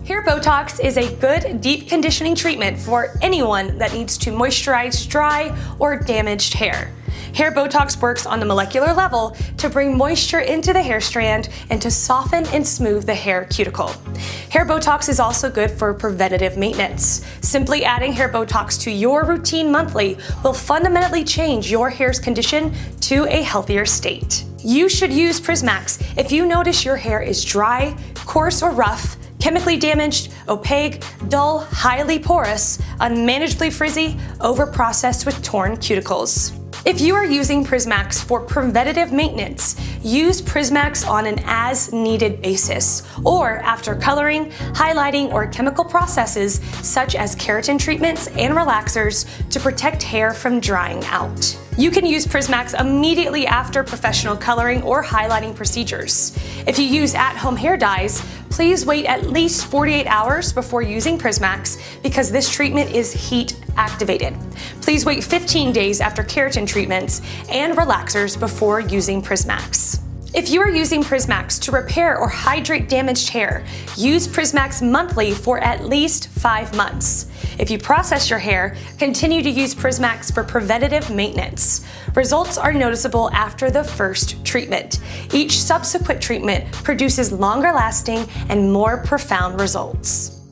Hair Botox is a good, deep conditioning treatment for anyone that needs to moisturize dry or damaged hair. Hair Botox works on the molecular level to bring moisture into the hair strand and to soften and smooth the hair cuticle. Hair Botox is also good for preventative maintenance. Simply adding Hair Botox to your routine monthly will fundamentally change your hair's condition to a healthier state. You should use Prismax if you notice your hair is dry, coarse or rough, chemically damaged, opaque, dull, highly porous, unmanageably frizzy, overprocessed with torn cuticles. If you are using Prismax for preventative maintenance, use Prismax on an as-needed basis, or after coloring, highlighting, or chemical processes such as keratin treatments and relaxers to protect hair from drying out. You can use Prismax immediately after professional coloring or highlighting procedures. If you use at-home hair dyes, please wait at least 48 hours before using Prismax because this treatment is heat activated. Please wait 15 days after keratin treatments and relaxers before using Prismax. If you are using Prismax to repair or hydrate damaged hair, use Prismax monthly for at least 5 months. If you process your hair, continue to use Prismax for preventative maintenance. Results are noticeable after the first treatment. Each subsequent treatment produces longer lasting and more profound results.